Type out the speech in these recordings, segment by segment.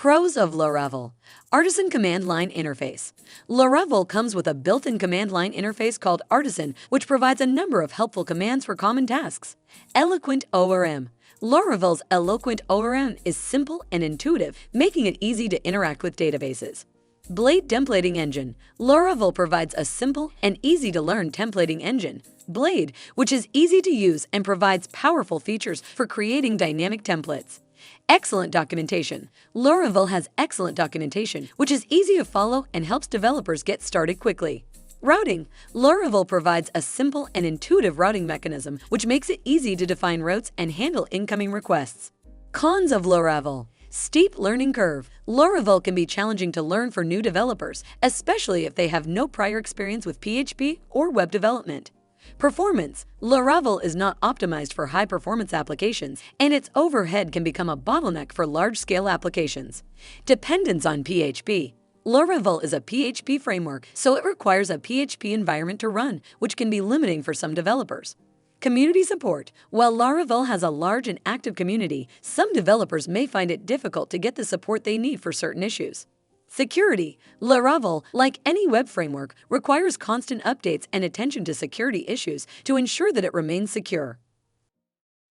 Pros of Laravel. Artisan Command Line Interface. Laravel comes with a built-in command line interface called Artisan, which provides a number of helpful commands for common tasks. Eloquent ORM. Laravel's Eloquent ORM is simple and intuitive, making it easy to interact with databases. Blade Templating Engine. Laravel provides a simple and easy-to-learn templating engine, Blade, which is easy to use and provides powerful features for creating dynamic templates. Excellent documentation. Laravel has excellent documentation, which is easy to follow and helps developers get started quickly. Routing. Laravel provides a simple and intuitive routing mechanism, which makes it easy to define routes and handle incoming requests. Cons of Laravel. Steep learning curve. Laravel can be challenging to learn for new developers, especially if they have no prior experience with PHP or web development. Performance. Laravel is not optimized for high-performance applications, and its overhead can become a bottleneck for large-scale applications. Dependence on PHP. Laravel is a PHP framework, so it requires a PHP environment to run, which can be limiting for some developers. Community support. While Laravel has a large and active community, some developers may find it difficult to get the support they need for certain issues. Security. Laravel, like any web framework, requires constant updates and attention to security issues to ensure that it remains secure.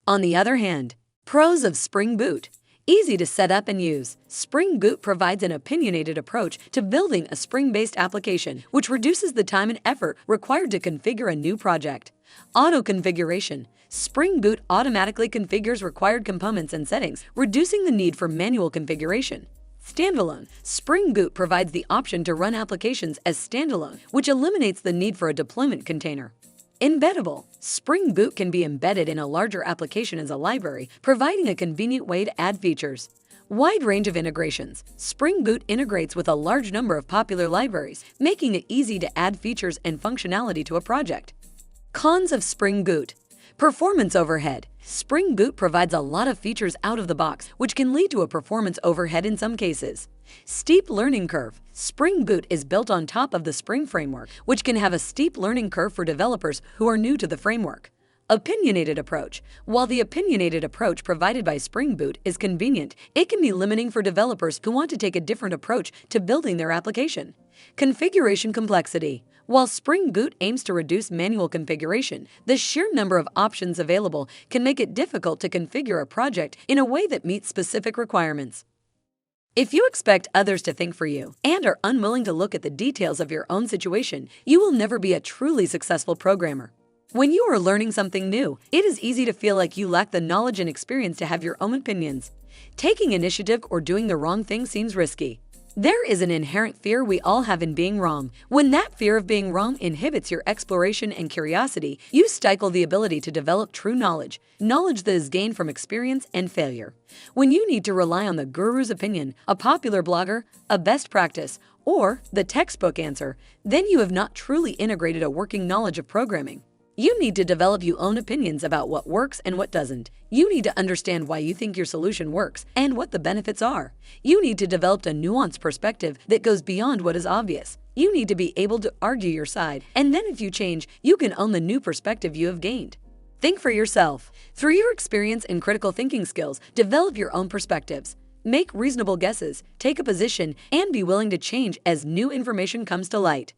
On the other hand, pros of Spring Boot. Easy to set up and use. Spring Boot provides an opinionated approach to building a Spring-based application, which reduces the time and effort required to configure a new project. Auto-configuration. Spring Boot automatically configures required components and settings, reducing the need for manual configuration. Standalone. Spring Boot provides the option to run applications as standalone, which eliminates the need for a deployment container. Embeddable. Spring Boot can be embedded in a larger application as a library, providing a convenient way to add features. Wide range of integrations. Spring Boot integrates with a large number of popular libraries, making it easy to add features and functionality to a project. Cons of Spring Boot. Performance overhead. Spring Boot provides a lot of features out of the box, which can lead to a performance overhead in some cases. Steep learning curve. Spring Boot is built on top of the Spring framework, which can have a steep learning curve for developers who are new to the framework. Opinionated approach. While the opinionated approach provided by Spring Boot is convenient, it can be limiting for developers who want to take a different approach to building their application. Configuration complexity. While Spring Boot aims to reduce manual configuration, the sheer number of options available can make it difficult to configure a project in a way that meets specific requirements. If you expect others to think for you and are unwilling to look at the details of your own situation, you will never be a truly successful programmer. When you are learning something new, it is easy to feel like you lack the knowledge and experience to have your own opinions. Taking initiative or doing the wrong thing seems risky. There is an inherent fear we all have in being wrong. When that fear of being wrong inhibits your exploration and curiosity, you stifle the ability to develop true knowledge that is gained from experience and failure. When you need to rely on the guru's opinion, a popular blogger, a best practice, or the textbook answer, then you have not truly integrated a working knowledge of programming. You need to develop your own opinions about what works and what doesn't. You need to understand why you think your solution works and what the benefits are. You need to develop a nuanced perspective that goes beyond what is obvious. You need to be able to argue your side, and then if you change, you can own the new perspective you have gained. Think for yourself. Through your experience and critical thinking skills, develop your own perspectives. Make reasonable guesses, take a position, and be willing to change as new information comes to light.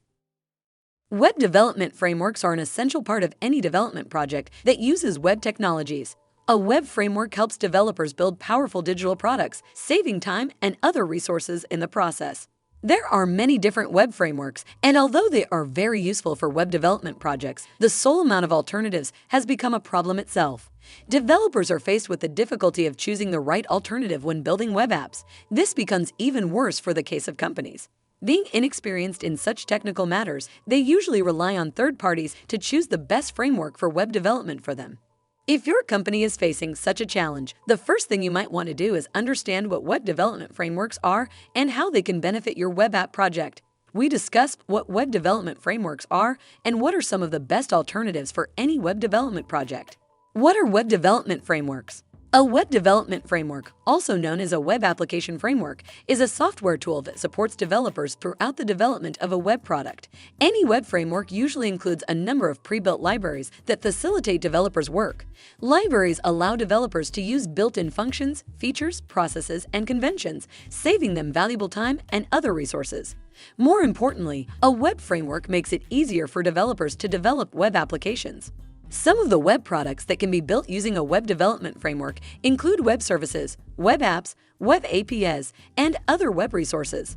Web development frameworks are an essential part of any development project that uses web technologies. A web framework helps developers build powerful digital products, saving time and other resources in the process. There are many different web frameworks, and although they are very useful for web development projects, the sole amount of alternatives has become a problem itself. Developers are faced with the difficulty of choosing the right alternative when building web apps. This becomes even worse for the case of companies. Being inexperienced in such technical matters, they usually rely on third parties to choose the best framework for web development for them. If your company is facing such a challenge, the first thing you might want to do is understand what web development frameworks are and how they can benefit your web app project. We discuss what web development frameworks are and what are some of the best alternatives for any web development project. What are web development frameworks? A web development framework, also known as a web application framework, is a software tool that supports developers throughout the development of a web product. Any web framework usually includes a number of pre-built libraries that facilitate developers' work. Libraries allow developers to use built-in functions, features, processes, and conventions, saving them valuable time and other resources. More importantly, a web framework makes it easier for developers to develop web applications. Some of the web products that can be built using a web development framework include web services, web apps, web APIs, and other web resources.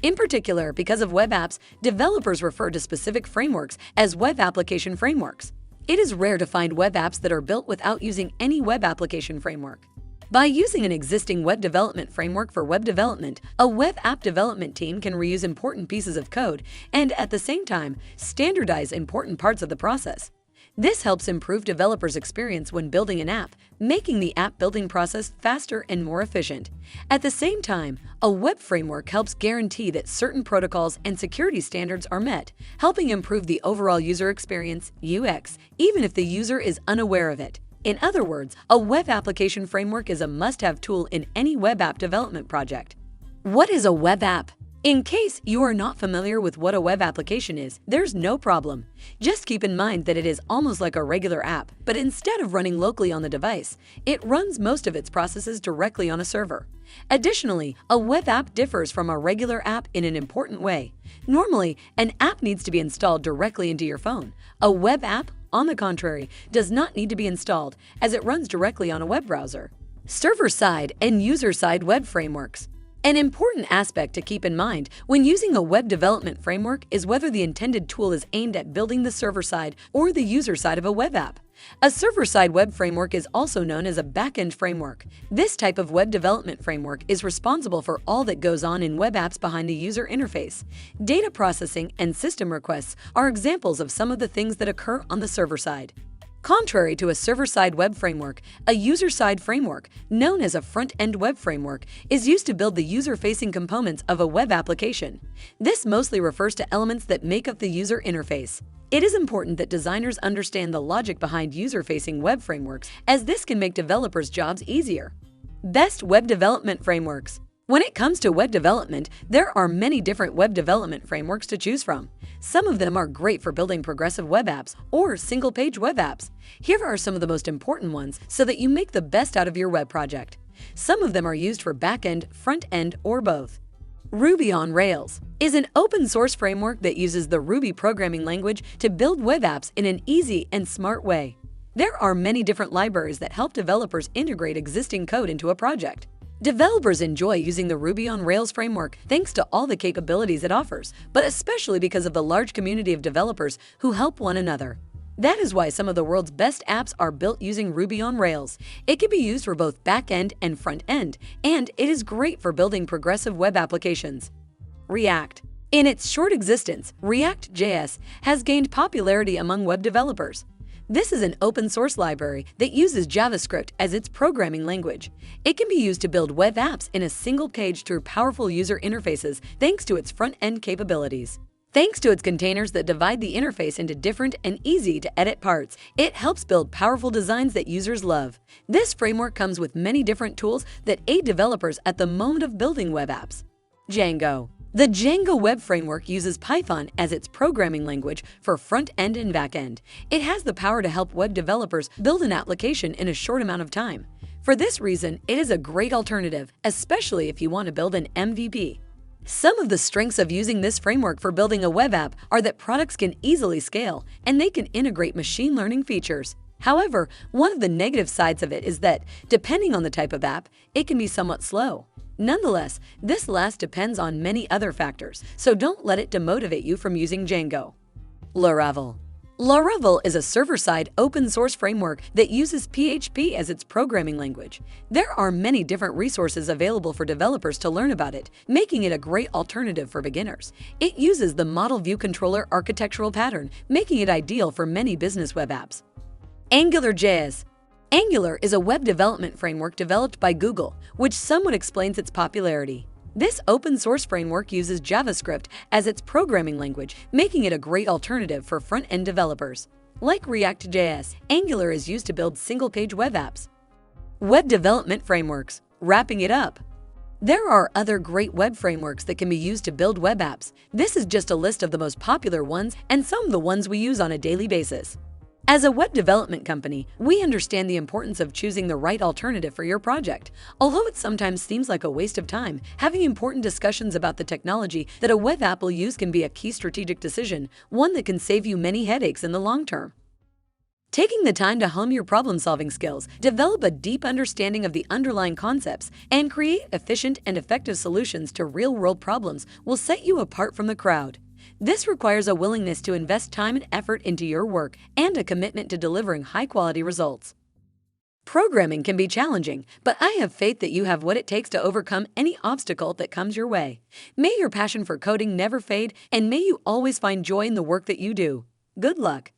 In particular, because of web apps, developers refer to specific frameworks as web application frameworks. It is rare to find web apps that are built without using any web application framework. By using an existing web development framework for web development, a web app development team can reuse important pieces of code and, at the same time, standardize important parts of the process. This helps improve developers' experience when building an app, making the app building process faster and more efficient. At the same time, a web framework helps guarantee that certain protocols and security standards are met, helping improve the overall user experience, UX, even if the user is unaware of it. In other words, a web application framework is a must-have tool in any web app development project. What is a web app? In case you are not familiar with what a web application is, there's no problem. Just keep in mind that it is almost like a regular app, but instead of running locally on the device, it runs most of its processes directly on a server. Additionally, a web app differs from a regular app in an important way. Normally, an app needs to be installed directly into your phone. A web app, on the contrary, does not need to be installed as it runs directly on a web browser. Server-side and user-side web frameworks. An important aspect to keep in mind when using a web development framework is whether the intended tool is aimed at building the server side or the user side of a web app. A server-side web framework is also known as a back-end framework. This type of web development framework is responsible for all that goes on in web apps behind the user interface. Data processing and system requests are examples of some of the things that occur on the server side. Contrary to a server-side web framework, a user-side framework, known as a front-end web framework, is used to build the user-facing components of a web application. This mostly refers to elements that make up the user interface. It is important that designers understand the logic behind user-facing web frameworks, as this can make developers' jobs easier. Best web development frameworks. When it comes to web development, there are many different web development frameworks to choose from. Some of them are great for building progressive web apps or single-page web apps. Here are some of the most important ones so that you make the best out of your web project. Some of them are used for back-end, front-end, or both. Ruby on Rails is an open-source framework that uses the Ruby programming language to build web apps in an easy and smart way. There are many different libraries that help developers integrate existing code into a project. Developers enjoy using the Ruby on Rails framework thanks to all the capabilities it offers, but especially because of the large community of developers who help one another. That is why some of the world's best apps are built using Ruby on Rails. It can be used for both back-end and front-end, and it is great for building progressive web applications. React. In its short existence, React.js has gained popularity among web developers. This is an open-source library that uses JavaScript as its programming language. It can be used to build web apps in a single page through powerful user interfaces thanks to its front-end capabilities. Thanks to its containers that divide the interface into different and easy-to-edit parts, it helps build powerful designs that users love. This framework comes with many different tools that aid developers at the moment of building web apps. Django. The Django web framework uses Python as its programming language for front-end and back-end. It has the power to help web developers build an application in a short amount of time. For this reason, it is a great alternative, especially if you want to build an MVP. Some of the strengths of using this framework for building a web app are that products can easily scale and they can integrate machine learning features. However, one of the negative sides of it is that, depending on the type of app, it can be somewhat slow. Nonetheless, this last depends on many other factors, so don't let it demotivate you from using Django. Laravel. Laravel is a server-side open-source framework that uses PHP as its programming language. There are many different resources available for developers to learn about it, making it a great alternative for beginners. It uses the Model View Controller architectural pattern, making it ideal for many business web apps. AngularJS. Angular is a web development framework developed by Google, which somewhat explains its popularity. This open-source framework uses JavaScript as its programming language, making it a great alternative for front-end developers. Like React.js, Angular is used to build single-page web apps. Web development frameworks. Wrapping it up. There are other great web frameworks that can be used to build web apps. This is just a list of the most popular ones and some of the ones we use on a daily basis. As a web development company, we understand the importance of choosing the right alternative for your project. Although it sometimes seems like a waste of time, having important discussions about the technology that a web app will use can be a key strategic decision, one that can save you many headaches in the long term. Taking the time to hone your problem-solving skills, develop a deep understanding of the underlying concepts, and create efficient and effective solutions to real-world problems will set you apart from the crowd. This requires a willingness to invest time and effort into your work and a commitment to delivering high-quality results. Programming can be challenging, but I have faith that you have what it takes to overcome any obstacle that comes your way. May your passion for coding never fade, and may you always find joy in the work that you do. Good luck!